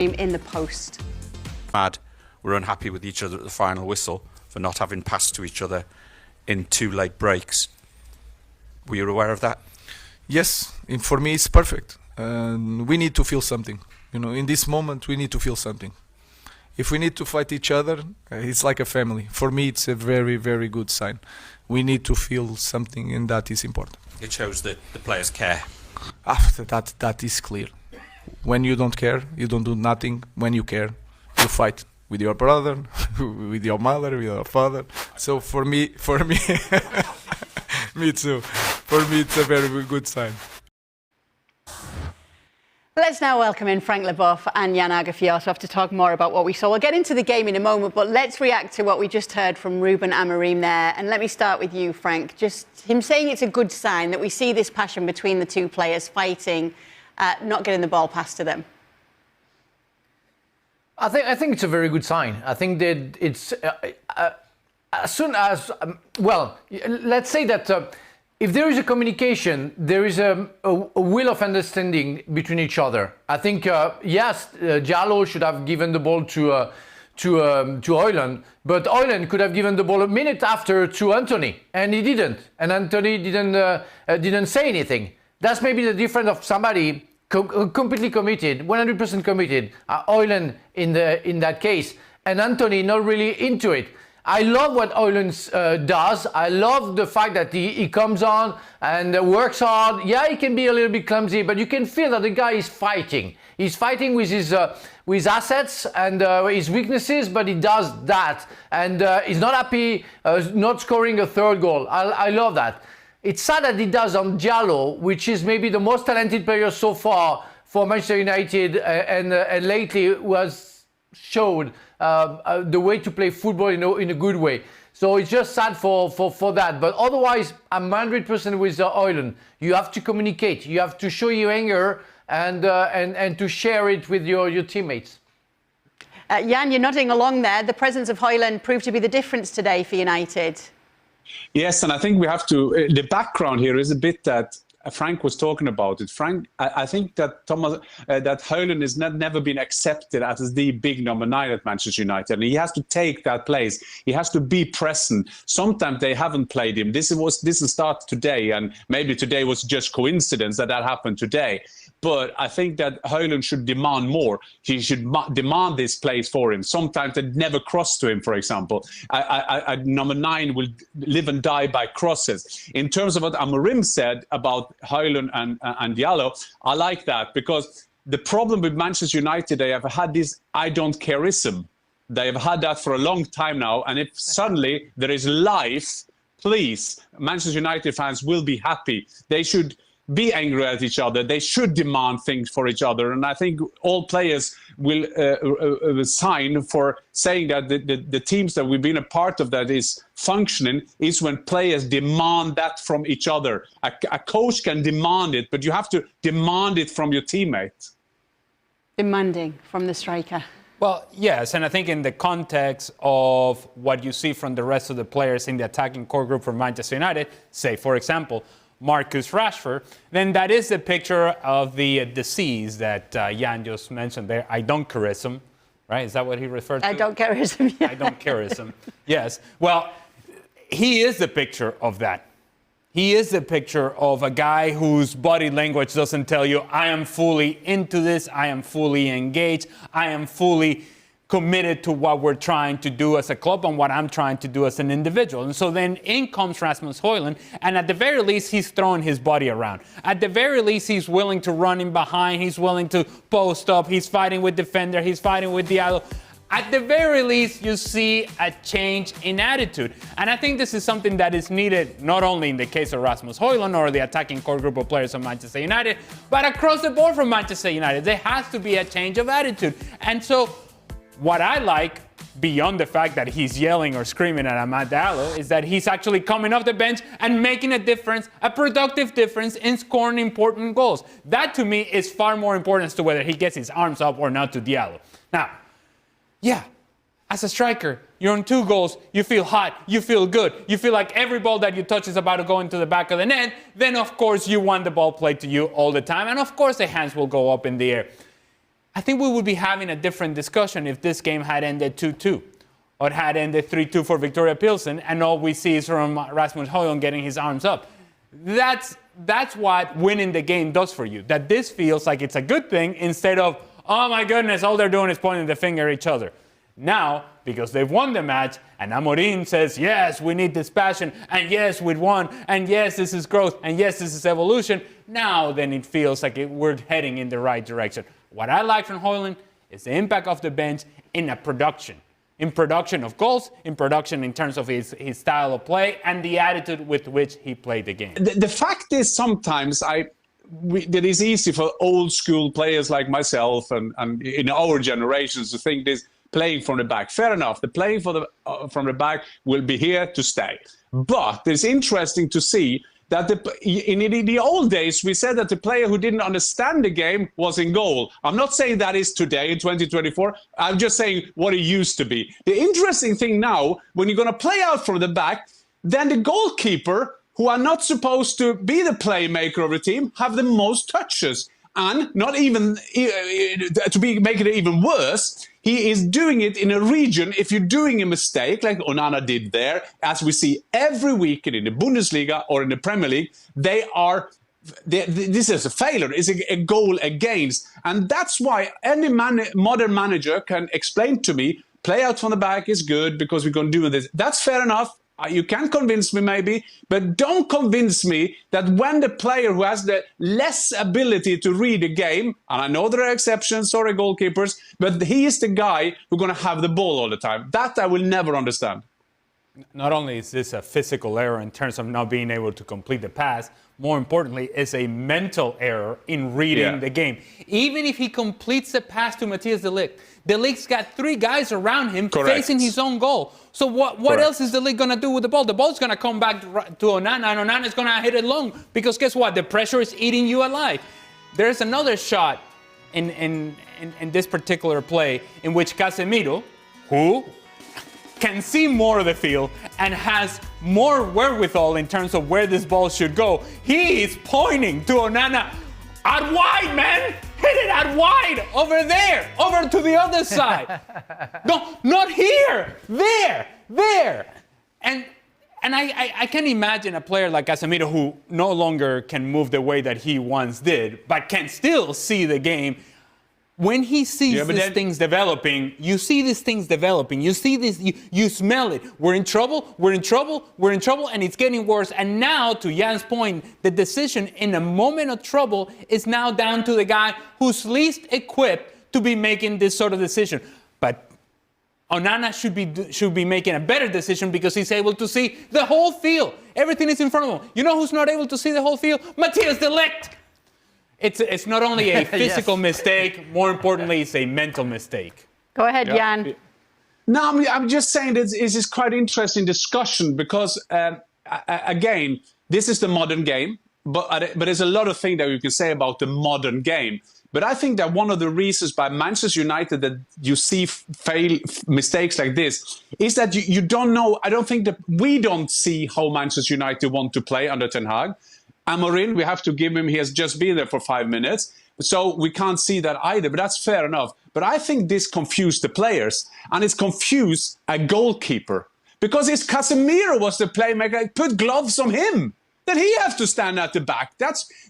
in the post. We're unhappy with each other at the final whistle for not having passed to each other in 2 late breaks. Were you aware of that? Yes, for me it's perfect. We need to feel something. You know, in this moment we need to feel something. If we need to fight each other, it's like a family. For me, it's a very, very good sign. We need to feel something, and that is important. It shows that the players care. That is clear. When you don't care, you don't do nothing. When you care, you fight with your brother, with your mother, with your father. So for me, me too. For me, it's a very good sign. Let's now welcome in Frank Leboeuf and Jan Agerfiatov to talk more about what we saw. We'll get into the game in a moment, but let's react to what we just heard from Ruben Amorim there. And let me start with you, Frank. Just him saying it's a good sign that we see this passion between the two players fighting, not getting the ball passed to them. I think it's a very good sign. I think that it's as soon as well, let's say that if there is a communication, there is a will of understanding between each other. I think yes, Diallo should have given the ball to Højlund, but Højlund could have given the ball a minute after to Anthony, and he didn't. And Anthony didn't say anything. That's maybe the difference of somebody completely committed, 100% committed, Højlund in that case, and Anthony not really into it. I love what Højlund does. I love the fact that he comes on and works hard. Yeah, he can be a little bit clumsy, but you can feel that the guy is fighting. He's fighting with his assets and his weaknesses, but he does that. And he's not happy not scoring a 3rd goal. I love that. It's sad that he does on Diallo, which is maybe the most talented player so far for Manchester United, and lately was showed the way to play football in a good way. So it's just sad for that. But otherwise, I'm 100% with Højlund. You have to communicate. You have to show your anger and to share it with your teammates. Jan, you're nodding along there. The presence of Højlund proved to be the difference today for United. Yes, and I think we have to. The background here is a bit that Frank was talking about it. Frank, I think that that Højlund has never been accepted as the big number 9 at Manchester United, and he has to take that place. He has to be present. Sometimes they haven't played him. This start today, and maybe today was just coincidence that happened today. But I think that Højlund should demand more. He should demand this place for him. Sometimes they never cross to him, for example. Number 9 will live and die by crosses. In terms of what Amorim said about Højlund and Diallo, I like that, because the problem with Manchester United, they have had this I don't careism. They have had that for a long time now, and if suddenly there is life, please, Manchester United fans will be happy. They should be angry at each other. They should demand things for each other. And I think all players will sign for saying that the teams that we've been a part of that is functioning is when players demand that from each other. A coach can demand it, but you have to demand it from your teammate. Demanding from the striker. Well, yes, and I think in the context of what you see from the rest of the players in the attacking core group for Manchester United, say, for example, Marcus Rashford, then that is the picture of the disease that Jan just mentioned there, I don't careism, right? Is that what he referred to? I don't careism, yeah. I don't careism, yes. Well, he is the picture of that. He is the picture of a guy whose body language doesn't tell you, I am fully into this, I am fully engaged, I am fully committed to what we're trying to do as a club and what I'm trying to do as an individual. And so then in comes Rasmus Højlund, and at the very least, he's throwing his body around. At the very least, he's willing to run in behind, he's willing to post up, he's fighting with defender, he's fighting with Diallo. At the very least, you see a change in attitude. And I think this is something that is needed not only in the case of Rasmus Højlund or the attacking core group of players of Manchester United, but across the board from Manchester United. There has to be a change of attitude. And so what I like, beyond the fact that he's yelling or screaming at Amad Diallo, is that he's actually coming off the bench and making a difference, a productive difference in scoring important goals. That, to me, is far more important as to whether he gets his arms up or not to Diallo. Now, yeah, as a striker, you're on 2 goals, you feel hot, you feel good, you feel like every ball that you touch is about to go into the back of the net, then of course you want the ball played to you all the time, and of course the hands will go up in the air. I think we would be having a different discussion if this game had ended 2-2 or it had ended 3-2 for Victoria Pilsen, and all we see is from Rasmus Højlund getting his arms up. That's what winning the game does for you. That this feels like it's a good thing instead of, oh my goodness, all they're doing is pointing the finger at each other. Now, because they've won the match, and Amorim says, yes, we need this passion, and yes, we won, and yes, this is growth, and yes, this is evolution, now then it feels like we're heading in the right direction. What I like from Højlund is the impact of the bench in production of goals, in production in terms of his style of play, and the attitude with which he played the game. The fact is sometimes that it's easy for old school players like myself and in our generations to think this playing from the back. Fair enough. The playing from the back will be here to stay. But it's interesting to see that in the old days, we said that the player who didn't understand the game was in goal. I'm not saying that is today in 2024. I'm just saying what it used to be. The interesting thing now, when you're going to play out from the back, then the goalkeeper, who are not supposed to be the playmaker of the team, have the most touches. And not even make it even worse, he is doing it in a region. If you're doing a mistake like Onana did there, as we see every weekend in the Bundesliga or in the Premier League, this is a failure. It's a goal against, and that's why any modern manager can explain to me, play out from the back is good because we're going to do this. That's fair enough. You can convince me maybe, but don't convince me that when the player who has the less ability to read the game, and I know there are exceptions, sorry goalkeepers, but he is the guy who's going to have the ball all the time. That I will never understand. Not only is this a physical error in terms of not being able to complete the pass, more importantly, it's a mental error in reading the game. Even if he completes the pass to Matthias de Ligt, de Ligt's got three guys around him facing his own goal. So what else is de Ligt going to do with the ball? The ball's going to come back to Onana, and Onana's going to hit it long because guess what? The pressure is eating you alive. There's another shot in this particular play in which Casemiro, who can see more of the field and has more wherewithal in terms of where this ball should go. He is pointing to Onana out wide, man. Hit it out wide, over there, over to the other side. No, not here, there. And I can imagine a player like Casemiro who no longer can move the way that he once did, but can still see the game. When he sees these things developing, you see these things developing. You see this, you smell it. We're in trouble, and it's getting worse. And now, to Jan's point, the decision in a moment of trouble is now down to the guy who's least equipped to be making this sort of decision. But Onana should be making a better decision because he's able to see the whole field. Everything is in front of him. You know who's not able to see the whole field? Matthias de Ligt. It's not only a physical mistake, more importantly, it's a mental mistake. Go ahead, Jan. No, I'm just saying that this is quite interesting discussion because, again, this is the modern game, but there's a lot of things that you can say about the modern game. But I think that one of the reasons by Manchester United that you see mistakes like this is that you don't know. I don't think that we don't see how Manchester United want to play under Ten Hag. Amorim, we have to give him, he has just been there for 5 minutes, so we can't see that either, but that's fair enough. But I think this confused the players, and it's confused a goalkeeper, because it's Casemiro was the playmaker, put gloves on him, that he has to stand at the back.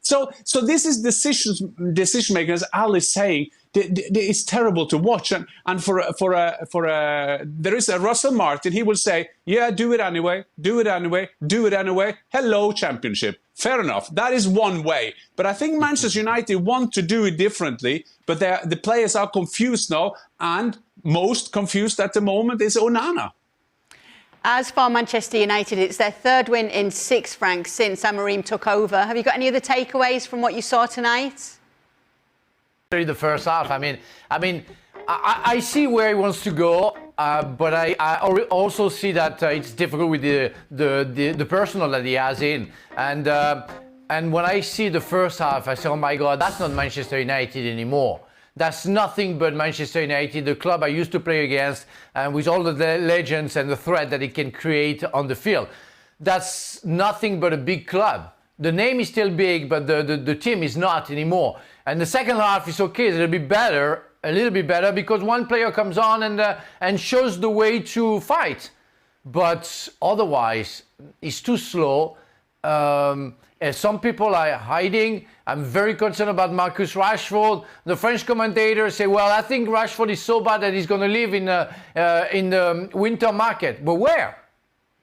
So this is decision making, as Al is saying, it's terrible to watch, and there is a Russell Martin. He will say, "Yeah, do it anyway, do it anyway, do it anyway." Hello, Championship. Fair enough. That is one way. But I think Manchester United want to do it differently. But the players are confused now, and most confused at the moment is Onana. As for Manchester United, it's their third win in 6, Frank, since Amorim took over. Have you got any other takeaways from what you saw tonight? The first half, I mean, I see where he wants to go, but I also see that it's difficult with the personnel that he has in, and when I see the first half, I say, oh my God, that's not Manchester United anymore. That's nothing but Manchester United, the club I used to play against, and with all the legends and the threat that it can create on the field. That's nothing but a big club. The name is still big, but the team is not anymore. And the second half is okay, it's a little bit better, a little bit better because one player comes on and shows the way to fight. But otherwise, it's too slow. Some people are hiding. I'm very concerned about Marcus Rashford. The French commentators say, well, I think Rashford is so bad that he's going to live in the winter market. But where?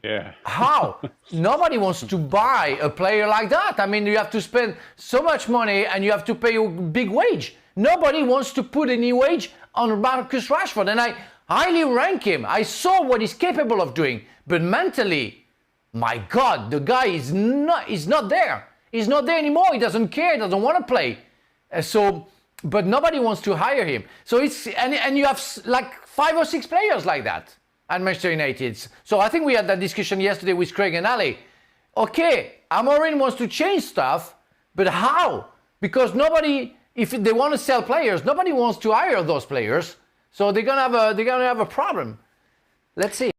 Yeah. How? Nobody wants to buy a player like that. I mean, you have to spend so much money and you have to pay a big wage. Nobody wants to put any wage on Marcus Rashford. And I highly rank him. I saw what he's capable of doing. But mentally, my God, the guy is not there. He's not there anymore. He doesn't care. He doesn't want to play. But nobody wants to hire him. So and you have like 5 or 6 players like that at Manchester United. So I think we had that discussion yesterday with Craig and Ali. Okay, Amorim wants to change stuff, but how? Because nobody, if they want to sell players, nobody wants to hire those players. So they're gonna have a problem. Let's see.